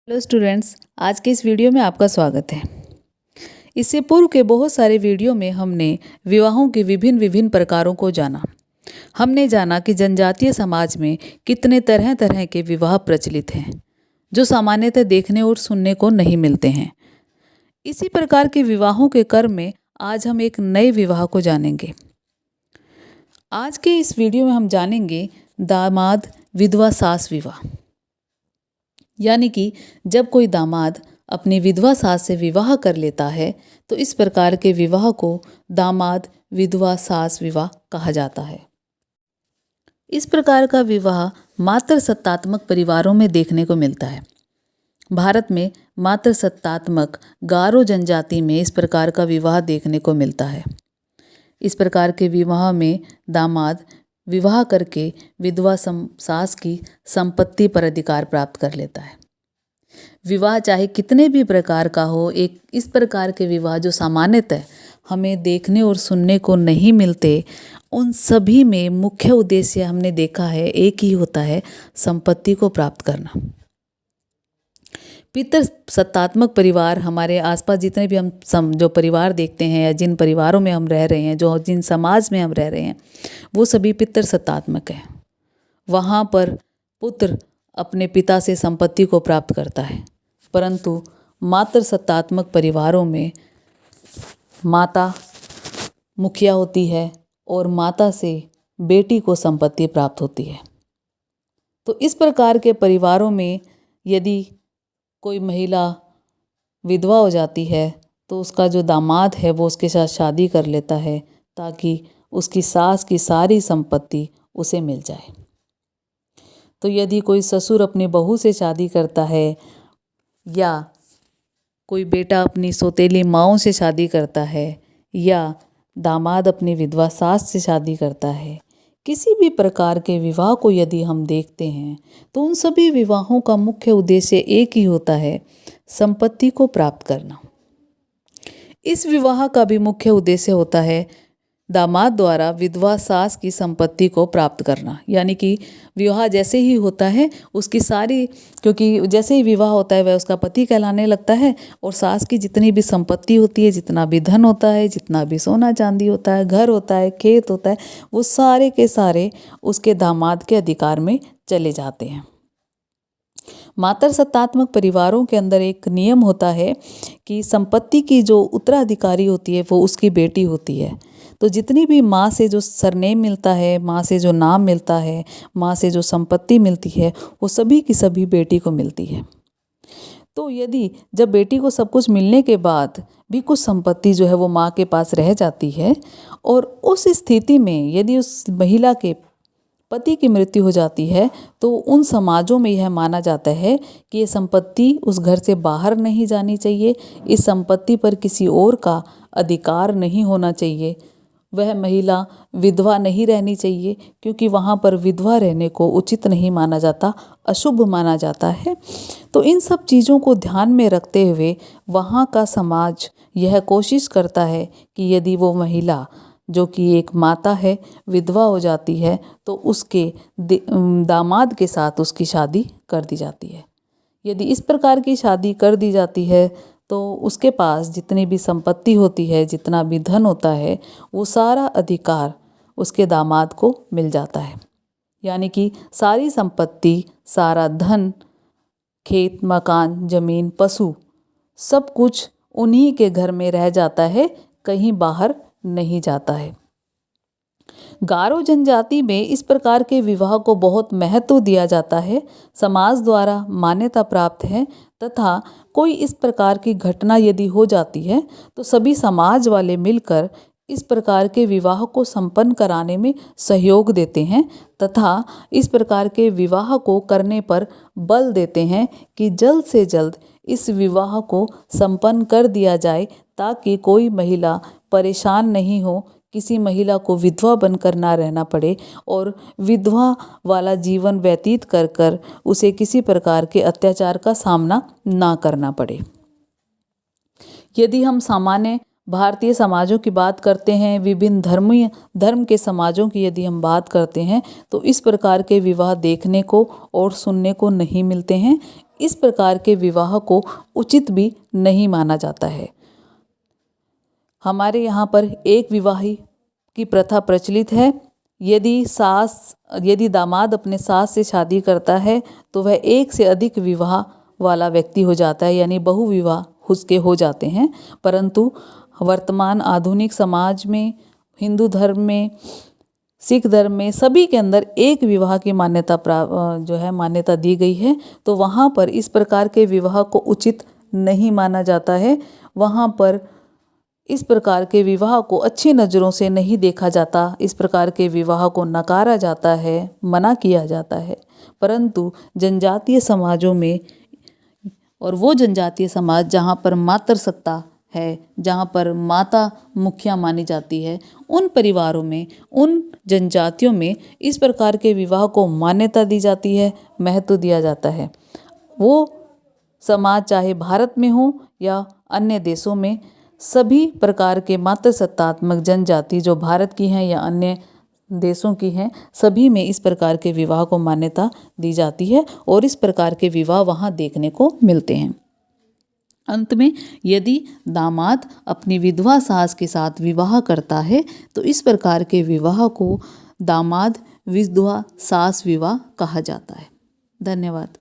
Hello students, आज के इस वीडियो में आपका स्वागत है। इससे पूर्व के बहुत सारे वीडियो में हमने विवाहों के विभिन्न विभिन्न प्रकारों को जाना। हमने जाना कि जनजातीय समाज में कितने तरह तरह के विवाह प्रचलित हैं, जो सामान्यतः देखने और सुनने को नहीं मिलते हैं। इसी प्रकार के विवाहों के क्रम में आज हम एक नए विवाह को जानेंगे। आज के इस वीडियो में हम जानेंगे दामाद विधवा सास विवाह, यानी कि जब कोई दामाद अपनी विधवा सास से विवाह कर लेता है तो इस प्रकार के विवाह को दामाद विधवा सास विवाह कहा जाता है। इस प्रकार का विवाह मात्र सत्तात्मक परिवारों में देखने को मिलता है। भारत में मात्र सत्तात्मक गारो जनजाति में इस प्रकार का विवाह देखने को मिलता है। इस प्रकार के विवाह में दामाद विवाह करके विधवा सास की संपत्ति पर अधिकार प्राप्त कर लेता है। विवाह चाहे कितने भी प्रकार का हो, एक इस प्रकार के विवाह जो सामान्यतः हमें देखने और सुनने को नहीं मिलते, उन सभी में मुख्य उद्देश्य हमने देखा है एक ही होता है, संपत्ति को प्राप्त करना। पितर सत्तात्मक परिवार, हमारे आसपास जितने भी हम जो परिवार देखते हैं या जिन परिवारों में हम रह रहे हैं, जो जिन समाज में हम रह रहे हैं, वो सभी पितर सत्तात्मक हैं। वहाँ पर पुत्र अपने पिता से संपत्ति को प्राप्त करता है, परंतु मात्र सत्तात्मक परिवारों में माता मुखिया होती है और माता से बेटी को संपत्ति प्राप्त होती है। तो इस प्रकार के परिवारों में यदि कोई महिला विधवा हो जाती है तो उसका जो दामाद है वो उसके साथ शादी कर लेता है ताकि उसकी सास की सारी संपत्ति उसे मिल जाए। तो यदि कोई ससुर अपनी बहू से शादी करता है या कोई बेटा अपनी सौतेली माँओं से शादी करता है या दामाद अपनी विधवा सास से शादी करता है, किसी भी प्रकार के विवाह को यदि हम देखते हैं तो उन सभी विवाहों का मुख्य उद्देश्य एक ही होता है, संपत्ति को प्राप्त करना। इस विवाह का भी मुख्य उद्देश्य होता है दामाद द्वारा विधवा सास की संपत्ति को प्राप्त करना। यानी कि विवाह जैसे ही होता है उसकी सारी, क्योंकि जैसे ही विवाह होता है वह उसका पति कहलाने लगता है और सास की जितनी भी संपत्ति होती है, जितना भी धन होता है, जितना भी सोना चांदी होता है, घर होता है, खेत होता है, वो सारे के सारे उसके दामाद के अधिकार में चले जाते हैं। मात्र सत्तात्मक परिवारों के अंदर एक नियम होता है कि संपत्ति की जो उत्तराधिकारी होती है वो उसकी बेटी होती है। तो जितनी भी माँ से जो सरनेम मिलता है, माँ से जो नाम मिलता है, माँ से जो संपत्ति मिलती है, वो सभी की सभी बेटी को मिलती है। तो यदि जब बेटी को सब कुछ मिलने के बाद भी कुछ संपत्ति जो है वो माँ के पास रह जाती है और उस स्थिति में यदि उस महिला के पति की मृत्यु हो जाती है तो उन समाजों में यह माना जाता है कि ये संपत्ति उस घर से बाहर नहीं जानी चाहिए, इस संपत्ति पर किसी और का अधिकार नहीं होना चाहिए, वह महिला विधवा नहीं रहनी चाहिए, क्योंकि वहाँ पर विधवा रहने को उचित नहीं माना जाता, अशुभ माना जाता है। तो इन सब चीज़ों को ध्यान में रखते हुए वहाँ का समाज यह कोशिश करता है कि यदि वो महिला जो कि एक माता है विधवा हो जाती है तो उसके दामाद के साथ उसकी शादी कर दी जाती है। यदि इस प्रकार की शादी कर दी जाती है तो उसके पास जितनी भी संपत्ति होती है, जितना भी धन होता है, वो सारा अधिकार उसके दामाद को मिल जाता है। यानी कि सारी संपत्ति, सारा धन, खेत, मकान, जमीन, पशु, सब कुछ उन्हीं के घर में रह जाता है, कहीं बाहर नहीं जाता है। गारो जनजाति में इस प्रकार के विवाह को बहुत महत्व दिया जाता है, समाज द्वारा मान्यता प्राप्त है तथा कोई इस प्रकार की घटना यदि हो जाती है तो सभी समाज वाले मिलकर इस प्रकार के विवाह को संपन्न कराने में सहयोग देते हैं तथा इस प्रकार के विवाह को करने पर बल देते हैं कि जल्द से जल्द इस विवाह को संपन्न कर दिया जाए ताकि कोई महिला परेशान नहीं हो, किसी महिला को विधवा बनकर ना रहना पड़े और विधवा वाला जीवन व्यतीत कर कर उसे किसी प्रकार के अत्याचार का सामना ना करना पड़े। यदि हम सामान्य भारतीय समाजों की बात करते हैं, विभिन्न धर्म के समाजों की यदि हम बात करते हैं तो इस प्रकार के विवाह देखने को और सुनने को नहीं मिलते हैं। इस प्रकार के विवाह को उचित भी नहीं माना जाता है। हमारे यहाँ पर एक विवाही की प्रथा प्रचलित है। यदि दामाद अपने सास से शादी करता है तो वह एक से अधिक विवाह वाला व्यक्ति हो जाता है, यानी बहुविवाह उसके हो जाते हैं। परंतु वर्तमान आधुनिक समाज में, हिंदू धर्म में, सिख धर्म में, सभी के अंदर एक विवाह की मान्यता दी गई है। तो वहाँ पर इस प्रकार के विवाह को उचित नहीं माना जाता है। वहाँ पर इस प्रकार के विवाह को अच्छी नज़रों से नहीं देखा जाता, इस प्रकार के विवाह को नकारा जाता है, मना किया जाता है। परंतु जनजातीय समाजों में, और वो जनजातीय समाज जहाँ पर मातृसत्ता है, जहाँ पर माता मुखिया मानी जाती है, उन परिवारों में, उन जनजातियों में इस प्रकार के विवाह को मान्यता दी जाती है, महत्व दिया जाता है। वो समाज चाहे भारत में हो या अन्य देशों में, सभी प्रकार के मातृसत्तात्मक जनजाति जो भारत की हैं या अन्य देशों की हैं, सभी में इस प्रकार के विवाह को मान्यता दी जाती है और इस प्रकार के विवाह वहाँ देखने को मिलते हैं। अंत में, यदि दामाद अपनी विधवा सास के साथ विवाह करता है तो इस प्रकार के विवाह को दामाद विधवा सास विवाह कहा जाता है। धन्यवाद।